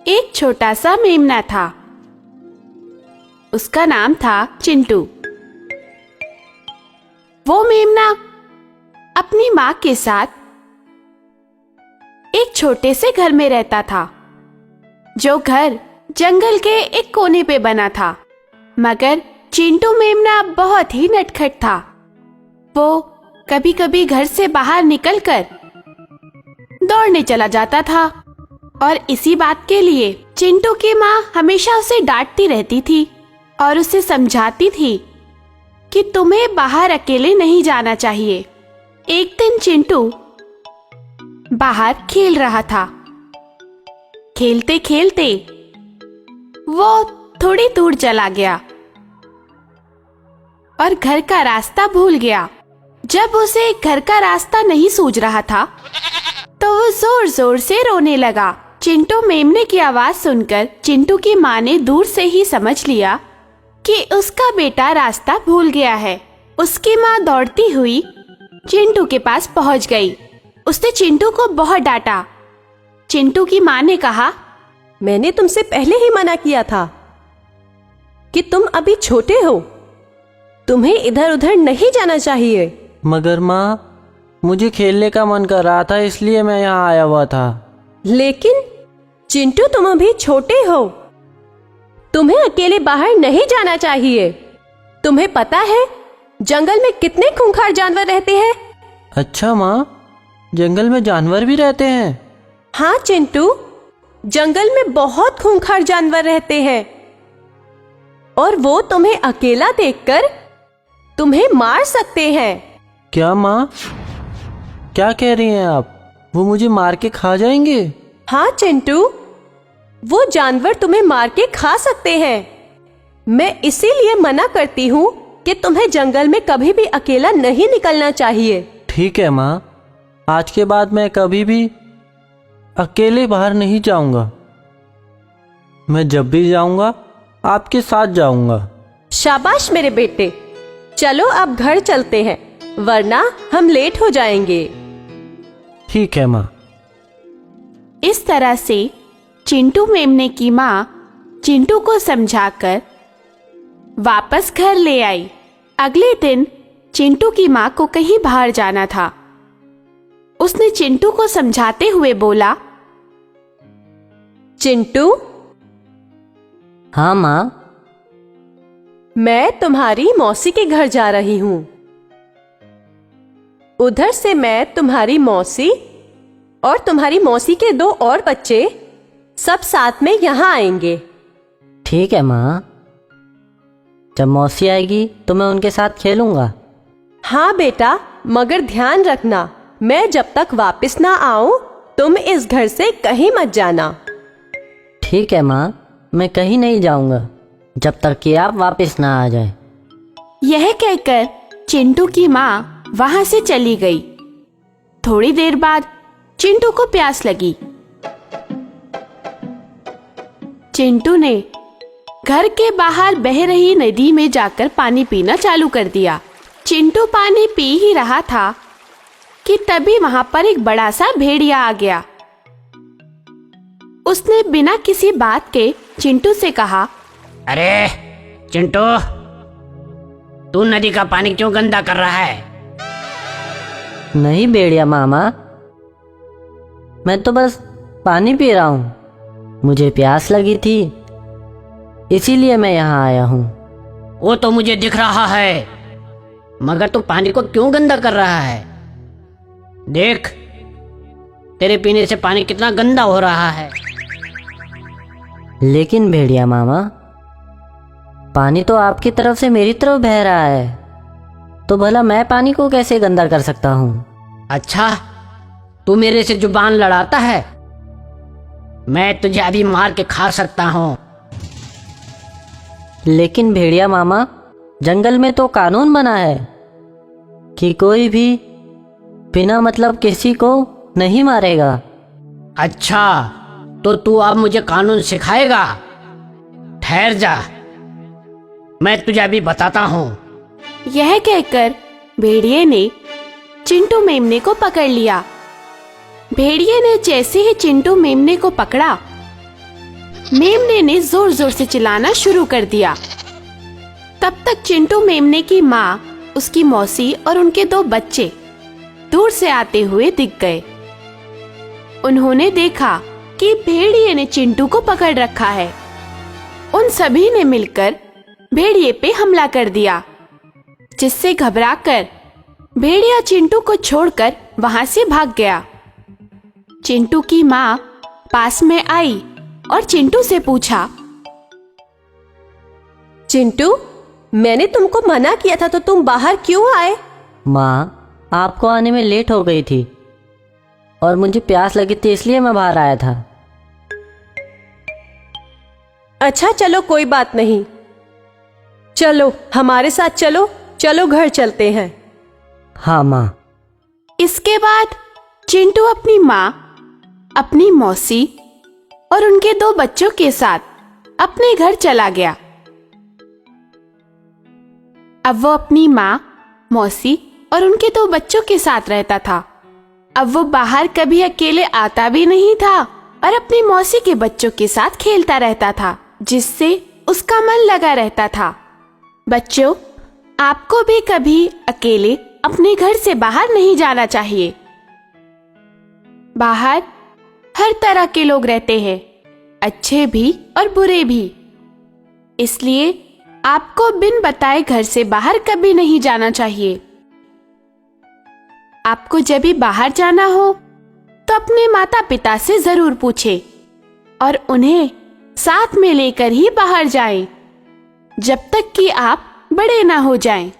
एक छोटा सा मेमना था। उसका नाम था चिंटू। वो मेमना अपनी माँ के साथ एक छोटे से घर में रहता था, जो घर जंगल के एक कोने पे बना था। मगर चिंटू मेमना बहुत ही नटखट था। वो कभी कभी घर से बाहर निकलकर दौड़ने चला जाता था और इसी बात के लिए चिंटू की माँ हमेशा उसे डांटती रहती थी और उसे समझाती थी कि तुम्हें बाहर अकेले नहीं जाना चाहिए। एक दिन चिंटू बाहर खेल रहा था। खेलते खेलते वो थोड़ी दूर चला गया और घर का रास्ता भूल गया। जब उसे घर का रास्ता नहीं सूझ रहा था तो वो जोर जोर से रोने लगा। चिंटू मेमने की आवाज सुनकर चिंटू की माँ ने दूर से ही समझ लिया कि उसका बेटा रास्ता भूल गया है। उसकी माँ दौड़ती हुई चिंटू के पास पहुंच गई। उसने चिंटू को बहुत डांटा। चिंटू की माँ ने कहा, मैंने तुमसे पहले ही मना किया था कि तुम अभी छोटे हो, तुम्हें इधर उधर नहीं जाना चाहिए। मगर माँ, मुझे खेलने का मन कर रहा था, इसलिए मैं यहाँ आया हुआ था। लेकिन चिंटू, तुम अभी छोटे हो, तुम्हें अकेले बाहर नहीं जाना चाहिए। तुम्हें पता है जंगल में कितने खूंखार जानवर रहते हैं? अच्छा माँ, जंगल में जानवर भी रहते हैं? हाँ चिंटू, जंगल में बहुत खूंखार जानवर रहते हैं और वो तुम्हें अकेला देखकर तुम्हें मार सकते हैं। क्या माँ, क्या कह रही हैं आप? वो मुझे मार के खा जाएंगे? हाँ चिंटू, वो जानवर तुम्हें मार के खा सकते हैं। मैं इसीलिए मना करती हूँ कि तुम्हें जंगल में कभी भी अकेला नहीं निकलना चाहिए। ठीक है माँ, आज के बाद मैं कभी भी अकेले बाहर नहीं जाऊंगा। मैं जब भी जाऊंगा आपके साथ जाऊंगा। शाबाश मेरे बेटे, चलो अब घर चलते हैं, वरना हम लेट हो जाएंगे। ठीक है माँ। इस तरह से चिंटू मेमने की माँ चिंटू को समझाकर वापस घर ले आई। अगले दिन चिंटू की माँ को कहीं बाहर जाना था। उसने चिंटू को समझाते हुए बोला, चिंटू, हाँ माँ। मैं तुम्हारी मौसी के घर जा रही हूँ। उधर से मैं तुम्हारी मौसी और तुम्हारी मौसी के 2 और बच्चे सब साथ में यहाँ आएंगे। ठीक है माँ, जब मौसी आएगी तो मैं उनके साथ खेलूंगा। हाँ बेटा, मगर ध्यान रखना, मैं जब तक वापस ना आऊं तुम इस घर से कहीं मत जाना। ठीक है माँ, मैं कहीं नहीं जाऊंगा जब तक कि आप वापस ना आ जाए। यह कहकर चिंटू की माँ वहां से चली गई। थोड़ी देर बाद चिंटू को प्यास लगी। चिंटू ने घर के बाहर बह रही नदी में जाकर पानी पीना चालू कर दिया। चिंटू पानी पी ही रहा था कि तभी वहां पर एक बड़ा सा भेड़िया आ गया। उसने बिना किसी बात के चिंटू से कहा, अरे चिंटू, तू नदी का पानी क्यों गंदा कर रहा है? नहीं भेड़िया मामा, मैं तो बस पानी पी रहा हूँ। मुझे प्यास लगी थी, इसीलिए मैं यहाँ आया हूँ। वो तो मुझे दिख रहा है, मगर तू पानी को क्यों गंदा कर रहा है? देख, तेरे पीने से पानी कितना गंदा हो रहा है। लेकिन भेड़िया मामा, पानी तो आपकी तरफ से मेरी तरफ बह रहा है, तो भला मैं पानी को कैसे गंदा कर सकता हूँ? अच्छा, तू मेरे से जुबान लड़ाता है? मैं तुझे अभी मार के खा सकता हूँ। लेकिन भेड़िया मामा, जंगल में तो कानून बना है कि कोई भी बिना मतलब किसी को नहीं मारेगा। अच्छा, तो तू अब मुझे कानून सिखाएगा? ठहर जा, मैं तुझे अभी बताता हूँ। यह कहकर भेड़िए ने चिंटू मेमने को पकड़ लिया। भेड़िए ने जैसे ही चिंटू मेमने को पकड़ा, मेमने ने जोर जोर से चिल्लाना शुरू कर दिया। तब तक चिंटू मेमने की माँ, उसकी मौसी और उनके 2 बच्चे दूर से आते हुए दिख गए। उन्होंने देखा कि भेड़िए ने चिंटू को पकड़ रखा है। उन सभी ने मिलकर भेड़िए पे हमला कर दिया, जिससे घबराकर भेड़िया चिंटू को छोड़कर वहां से भाग गया। चिंटू की माँ पास में आई और चिंटू से पूछा, चिंटू, मैंने तुमको मना किया था तो तुम बाहर क्यों आए? माँ, आपको आने में लेट हो गई थी और मुझे प्यास लगी थी, इसलिए मैं बाहर आया था। अच्छा चलो, कोई बात नहीं। चलो हमारे साथ चलो, चलो घर चलते हैं। हाँ माँ। इसके बाद चिंटू अपनी माँ, अपनी मौसी और उनके 2 बच्चों के साथ अपने घर चला गया। अब वो अपनी माँ, मौसी और उनके 2 बच्चों के साथ रहता था। अब वो बाहर कभी अकेले आता भी नहीं था और अपनी मौसी के बच्चों के साथ खेलता रहता था, जिससे उसका मन लगा रहता था। बच्चों, आपको भी कभी अकेले अपने घर से बाहर नहीं जाना चाहिए। बाहर हर तरह के लोग रहते हैं, अच्छे भी और बुरे भी। इसलिए आपको बिन बताए घर से बाहर कभी नहीं जाना चाहिए। आपको जब भी बाहर जाना हो तो अपने माता पिता से जरूर पूछें और उन्हें साथ में लेकर ही बाहर जाएं, जब तक कि आप बड़े ना हो जाएं।